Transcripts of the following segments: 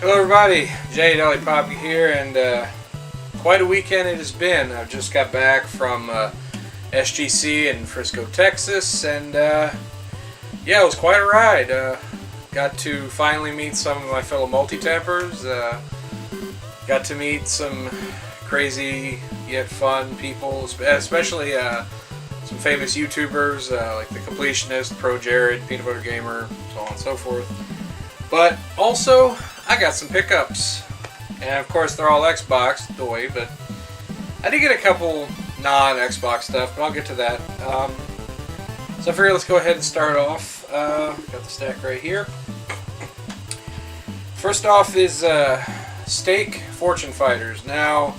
Hello everybody, Jay Deli Poppy here, and quite a weekend it has been. I've just got back from SGC in Frisco, Texas, and yeah, it was quite a ride. Got to finally meet some of my fellow multi-tappers. Got to meet some crazy yet fun people, especially some famous YouTubers like The Completionist, Pro Jared, Peanut Butter Gamer, so on and so forth. But also, I got some pickups. And of course, they're all Xbox, doy, but I did get a couple non-Xbox stuff, but I'll get to that. So I figured let's go ahead and start off. Got the stack right here. First off is Steak Fortune Fighters. Now,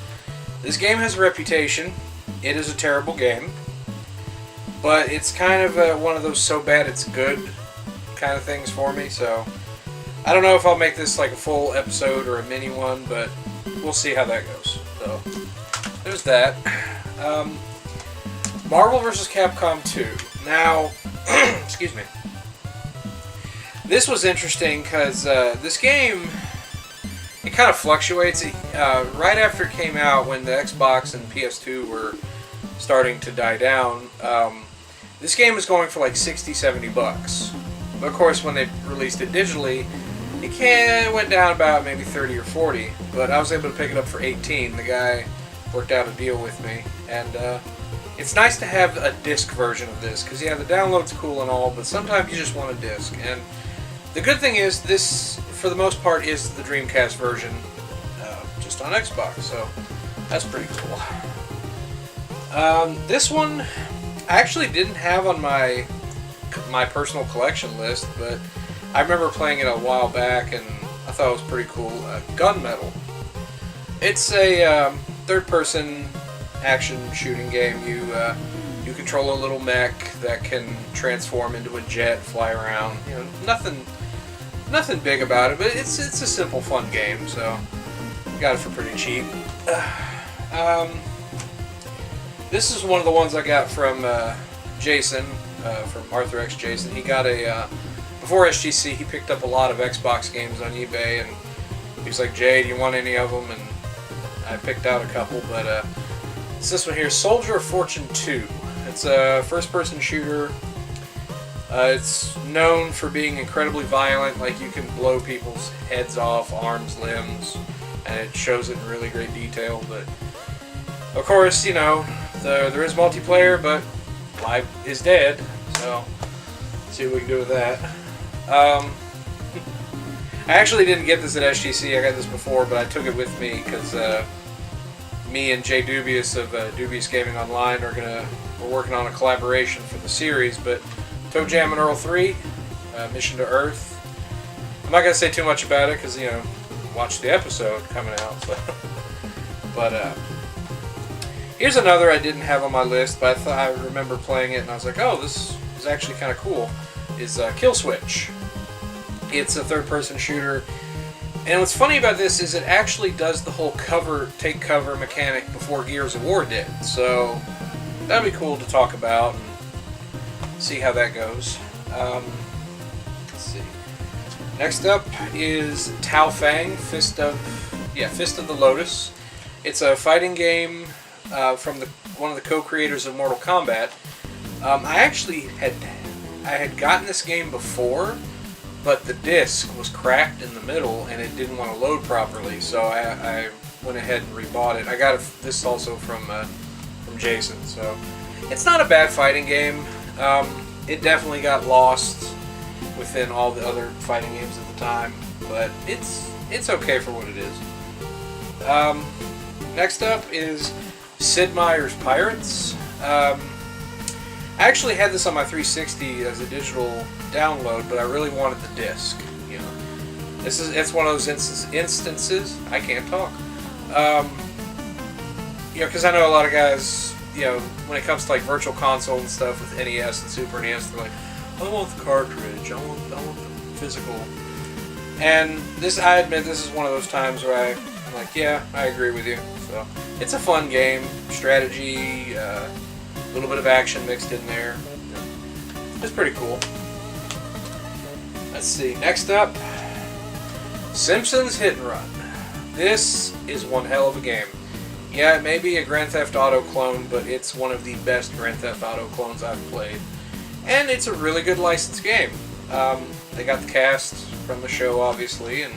this game has a reputation. It is a terrible game. But it's kind of one of those so bad it's good kind of things for me, so I don't know if I'll make this like a full episode or a mini one, but we'll see how that goes. So, there's that. Marvel vs. Capcom 2. Now, excuse me. This was interesting because this game, it kind of fluctuates. Right after it came out, when the Xbox and PS2 were starting to die down, this game was going for like 60, 70 bucks. But of course, when they released it digitally, it went down about maybe 30 or 40, but I was able to pick it up for 18. The guy worked out a deal with me, and it's nice to have a disc version of this, because yeah, the download's cool and all, but sometimes you just want a disc. And the good thing is, this, for the most part, is the Dreamcast version, just on Xbox, so that's pretty cool. This one, I actually didn't have on my personal collection list, but I remember playing it a while back, and I thought it was pretty cool. Gunmetal. It's a third-person action shooting game. You control a little mech that can transform into a jet, fly around. You know, nothing big about it, but it's a simple, fun game. So got it for pretty cheap. This is one of the ones I got from Jason, from Arthur X Jason. He got a before SGC, he picked up a lot of Xbox games on eBay, and he was like, Jay, do you want any of them? And I picked out a couple, but it's this one here, Soldier of Fortune 2. It's a first-person shooter. It's known for being incredibly violent, like you can blow people's heads off, arms, limbs, and it shows it in really great detail. But of course, you know, there is multiplayer, but live is dead, so let's see what we can do with that. I actually didn't get this at SGC. I got this before, but I took it with me because me and Jay Dubious of Dubious Gaming Online we're working on a collaboration for the series. But Toe Jam and Earl 3, Mission to Earth. I'm not gonna say too much about it because, you know, watch the episode coming out. So. But here's another I didn't have on my list, but I remember playing it and I was like, oh, this is actually kind of cool. Is Kill Switch. It's a third-person shooter, and what's funny about this is it actually does the whole take cover mechanic before Gears of War did, so that'd be cool to talk about and see how that goes. Let's see. Next up is Tao Fang, Fist of the Lotus. It's a fighting game from one of the co-creators of Mortal Kombat. I actually had gotten this game before, but the disc was cracked in the middle and it didn't want to load properly, so I went ahead and rebought it. I got this also from Jason, so it's not a bad fighting game. It definitely got lost within all the other fighting games at the time, but it's okay for what it is. Next up is Sid Meier's Pirates. I actually had this on my 360 as a digital download, but I really wanted the disc. You know, it's one of those instances. I can't talk. You know, because I know a lot of guys. You know, when it comes to like Virtual Console and stuff with NES and Super NES, they're like, I want the cartridge. I want the physical. And this, I admit, this is one of those times where I'm like, yeah, I agree with you. So it's a fun game, strategy. A little bit of action mixed in there. It's pretty cool. Let's see. Next up, Simpsons Hit and Run. This is one hell of a game. Yeah, it may be a Grand Theft Auto clone, but it's one of the best Grand Theft Auto clones I've played. And it's a really good licensed game. They got the cast from the show, obviously, and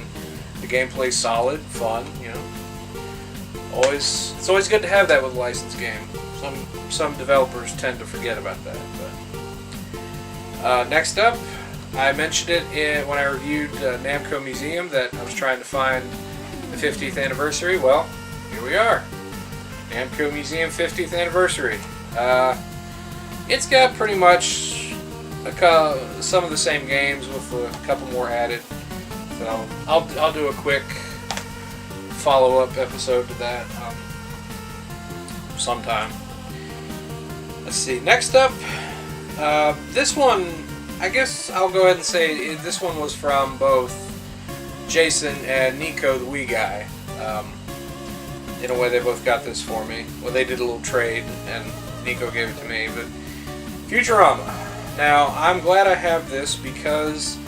the gameplay's solid, fun, you know. It's always good to have that with a licensed game. Some developers tend to forget about that. But next up, I mentioned it when I reviewed Namco Museum that I was trying to find the 50th anniversary. Well, here we are. Namco Museum 50th anniversary. It's got pretty much some of the same games with a couple more added. So I'll do a quick follow-up episode to that sometime. Let's see. Next up, this one, I guess I'll go ahead and say this one was from both Jason and Nico, the Wii guy. In a way, they both got this for me. Well, they did a little trade, and Nico gave it to me. But Futurama. Now, I'm glad I have this because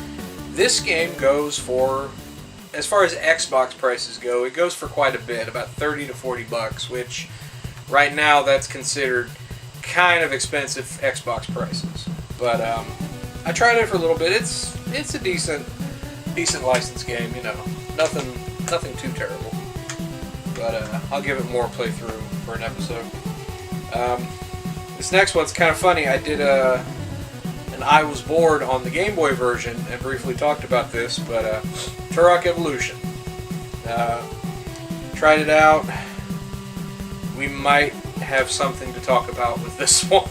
this game goes for, as far as Xbox prices go, it goes for quite a bit, about 30 to 40 bucks, which right now that's considered kind of expensive Xbox prices. But I tried it for a little bit. It's a decent licensed game, you know. Nothing too terrible. But I'll give it more playthrough for an episode. This next one's kind of funny. I did an I Was Bored on the Game Boy version and briefly talked about this, but Turok Evolution. Tried it out. We might have something to talk about with this one.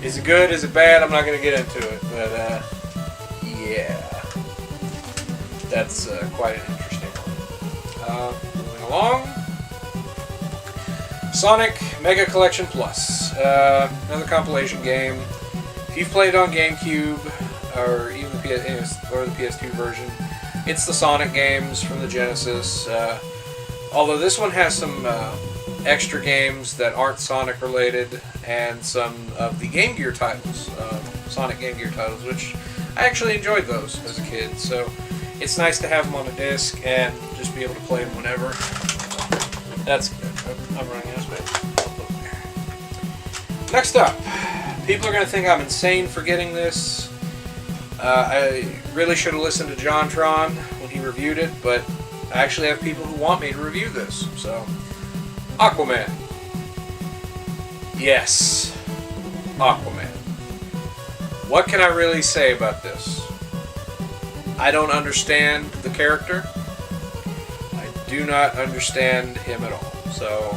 Is it good? Is it bad? I'm not going to get into it, but yeah. That's quite an interesting one. Moving along. Sonic Mega Collection Plus. Another compilation game. If you've played on GameCube, or even the PS2 version, it's the Sonic games from the Genesis. Although this one has some extra games that aren't Sonic related, and some of the Game Gear titles, Sonic Game Gear titles, which I actually enjoyed those as a kid. So it's nice to have them on a disc and just be able to play them whenever. That's good. I'm running out of space. I'll put it there. Next up, people are going to think I'm insane for getting this. I really should have listened to JonTron when he reviewed it, but I actually have people who want me to review this. So, Aquaman. Yes, Aquaman. What can I really say about this? I don't understand the character. I do not understand him at all. So,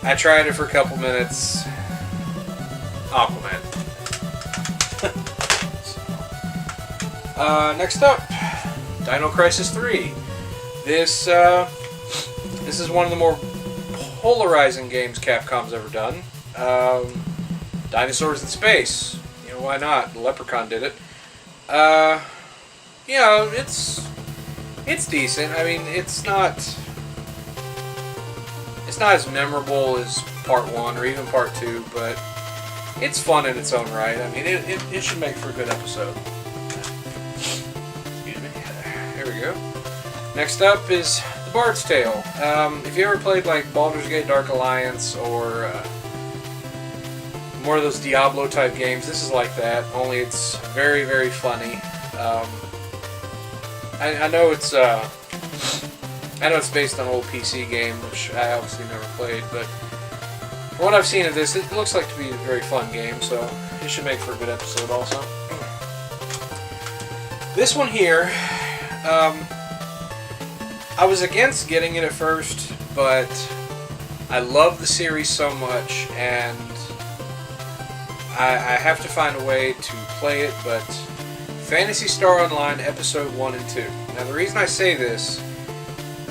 I tried it for a couple minutes. Aquaman. Next up, Dino Crisis 3. This is one of the more polarizing games Capcom's ever done. Dinosaurs in space. You know, why not? Leprechaun did it. You know, it's decent. I mean, it's not as memorable as Part 1 or even Part 2, but it's fun in its own right. I mean, it should make for a good episode. Excuse me. There we go. Next up is The Bard's Tale. If you ever played like Baldur's Gate Dark Alliance or more of those Diablo type games, this is like that, only it's very, very funny. I know it's based on an old PC game, which I obviously never played, but from what I've seen of this, it looks like to be a very fun game, so it should make for a good episode also. This one here, I was against getting it at first, but I love the series so much, and I have to find a way to play it, but Phantasy Star Online Episode 1 and 2. Now the reason I say this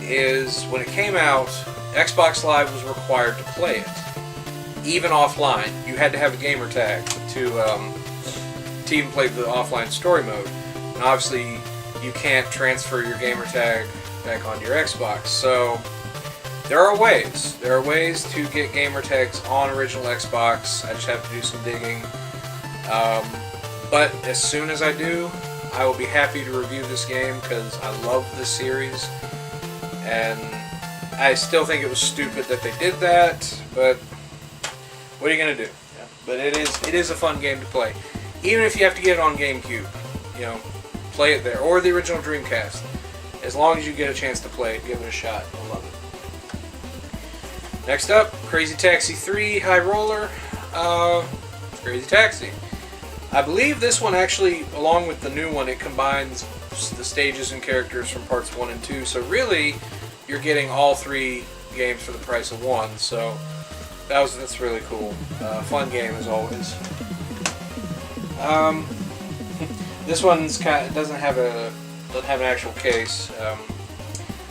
is when it came out, Xbox Live was required to play it. Even offline, you had to have a gamer tag to even play the offline story mode. And obviously, you can't transfer your gamer tag back onto your Xbox. So there are ways. There are ways to get gamer tags on original Xbox. I just have to do some digging. But as soon as I do, I will be happy to review this game because I love this series, and I still think it was stupid that they did that, but what are you gonna do? Yeah. But it is a fun game to play, even if you have to get it on GameCube. You know, play it there, or the original Dreamcast. As long as you get a chance to play it, give it a shot. You'll love it. Next up, Crazy Taxi 3 High Roller. Crazy Taxi. I believe this one actually, along with the new one, it combines the stages and characters from parts 1 and 2. So really, you're getting all 3 games for the price of one. So that's really cool. Fun game as always. This one's doesn't have an actual case.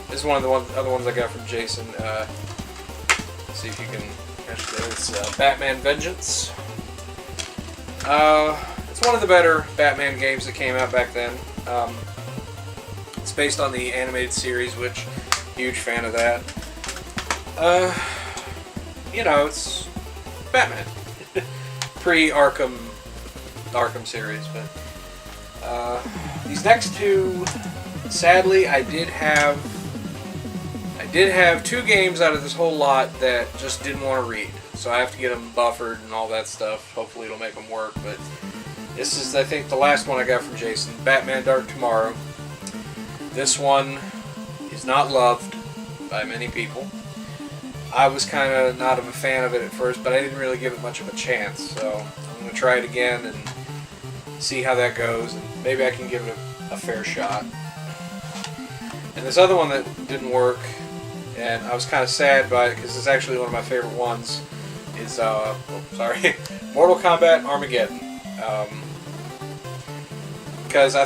This is one of the other ones I got from Jason. Let's see if you can catch this. It's Batman Vengeance. It's one of the better Batman games that came out back then. It's based on the animated series, which huge fan of that. You know, it's Batman. Pre-Arkham series, but these next two, sadly, I did have 2 games out of this whole lot that just didn't want to read. So I have to get them buffered and all that stuff. Hopefully it'll make them work. But this is, I think, the last one I got from Jason. Batman Dark Tomorrow. This one is not loved by many people. I was kind of not a fan of it at first, but I didn't really give it much of a chance. So I'm going to try it again and see how that goes. And maybe I can give it a fair shot. And this other one that didn't work, and I was kind of sad by it because it's actually one of my favorite ones, is Mortal Kombat Armageddon. Because I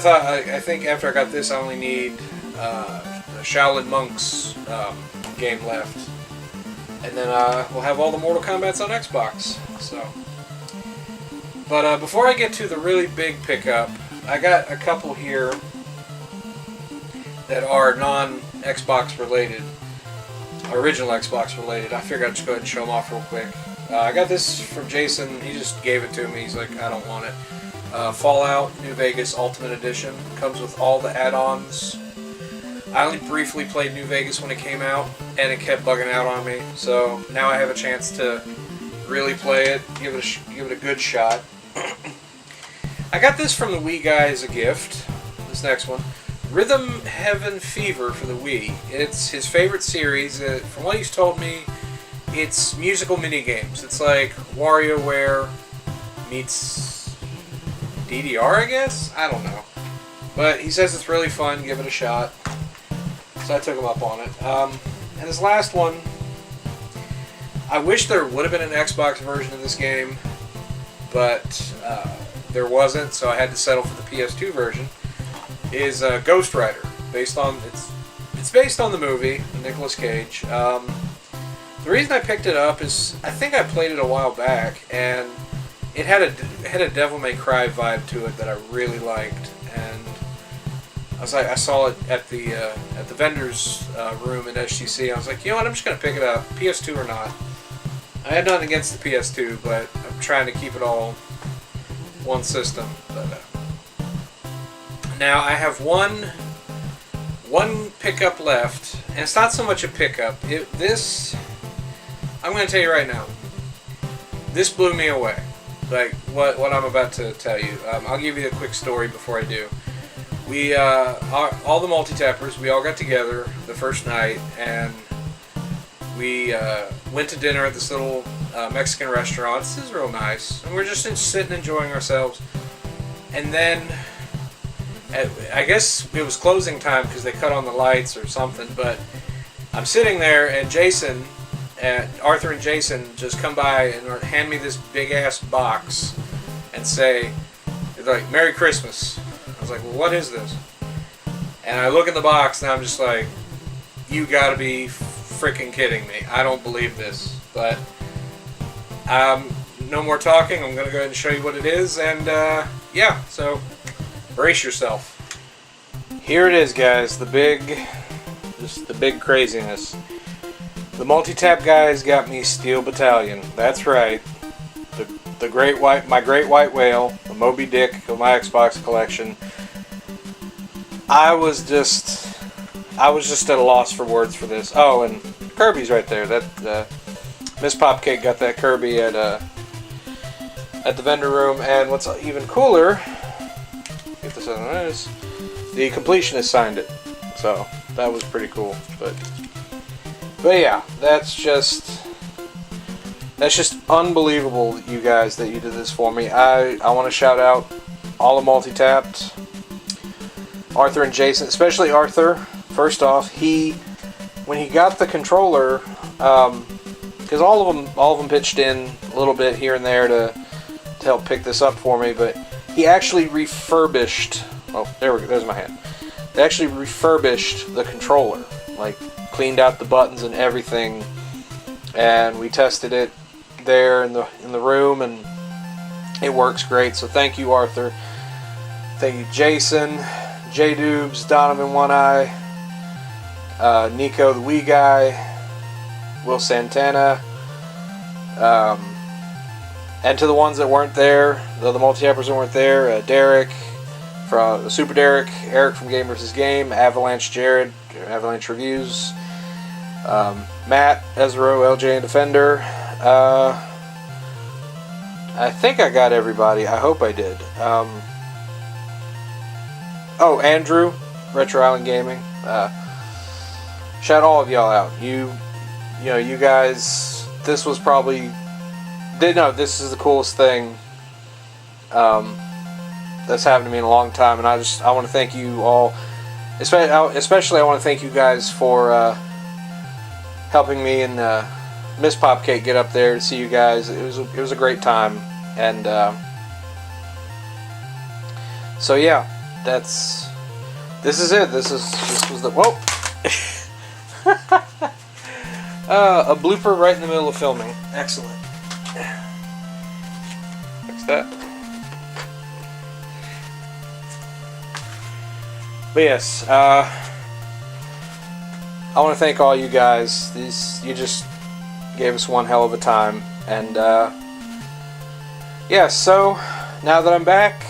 think after I got this, I only need the Shaolin Monks game left, and then we'll have all the Mortal Kombats on Xbox. So, but before I get to the really big pickup, I got a couple here that are non-Xbox related. Original Xbox related. I figured I'd just go ahead and show them off real quick. I got this from Jason. He just gave it to me. He's like, I don't want it. Fallout New Vegas Ultimate Edition. Comes with all the add-ons. I only briefly played New Vegas when it came out, and it kept bugging out on me. So now I have a chance to really play it, give it a good shot. I got this from the Wii guy as a gift. This next one. Rhythm Heaven Fever for the Wii. It's his favorite series. From what he's told me, it's musical minigames. It's like WarioWare meets DDR, I guess? I don't know. But he says it's really fun. Give it a shot. So I took him up on it. And this last one, I wish there would have been an Xbox version of this game, but there wasn't, so I had to settle for the PS2 version. Is Ghost Rider, it's based on the movie, Nicolas Cage. The reason I picked it up is I think I played it a while back, and it had a Devil May Cry vibe to it that I really liked, and I saw it at the vendor's room at SGC. I was like, you know what, I'm just gonna pick it up, PS2 or not. I had nothing against the PS2, but I'm trying to keep it all one system. But now I have one pickup left, and it's not so much a pickup. I'm going to tell you right now, this blew me away. Like what I'm about to tell you. I'll give you a quick story before I do. We all the multi-tappers, we all got together the first night, and we went to dinner at this little Mexican restaurant. This is real nice, and we're just sitting enjoying ourselves. And then I guess it was closing time because they cut on the lights or something, but I'm sitting there, and Arthur and Jason just come by and hand me this big ass box and say, like, Merry Christmas. I was like, well, what is this? And I look in the box and I'm just like, you gotta be freaking kidding me. I don't believe this. But no more talking. I'm gonna go ahead and show you what it is, and yeah, so brace yourself. Here it is, guys. The big craziness. The MultiTapped guys got me Steel Battalion. That's right. My great white whale, the Moby Dick of my Xbox collection. I was just at a loss for words for this. Oh, and Kirby's right there. That Miss Popcake got that Kirby at the vendor room. And what's even cooler, get this on this, the completionist signed it. So that was pretty cool. But yeah, that's just unbelievable, you guys, that you did this for me. I want to shout out all the MultiTapped, Arthur and Jason, especially Arthur. First off, when he got the controller, because all of them pitched in a little bit here and there to help pick this up for me, but he actually refurbished. Oh, there we go. There's my hand. They actually refurbished the controller, like cleaned out the buttons and everything, and we tested it there in the room, and it works great. So thank you, Arthur. Thank you, Jason, J Dubes, Donovan One Eye, Nico the Wee Guy, Will Santana, and to the ones that weren't there, the MultiTappers that weren't there, Derek from Super Derek, Eric from Game vs. Game, Avalanche Jared, Avalanche Reviews, Matt, Ezro, LJ and Defender. I think I got everybody. I hope I did. Oh, Andrew, Retro Island Gaming. Shout all of y'all out. You guys. This was probably. This is the coolest thing that's happened to me in a long time, and I want to thank you all. Especially, I want to thank you guys for helping me and Miss Popcake get up there to see you guys. It was a great time, and so yeah, this is it. This was the whoa. A blooper right in the middle of filming. Excellent. Fix that. But yes, I want to thank all you guys. You just gave us one hell of a time, and yeah. So now that I'm back,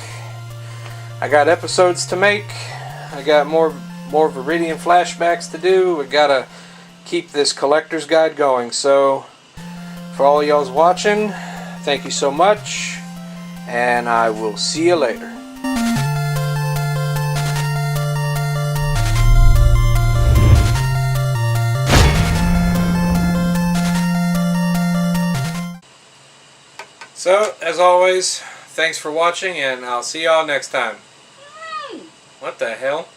I got episodes to make. I got more Viridian flashbacks to do. We gotta keep this collector's guide going. So for all y'all's watching, thank you so much, and I will see you later. So, as always, thanks for watching, and I'll see y'all next time. What the hell?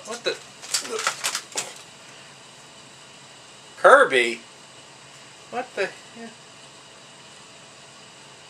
What the... Kirby? What the...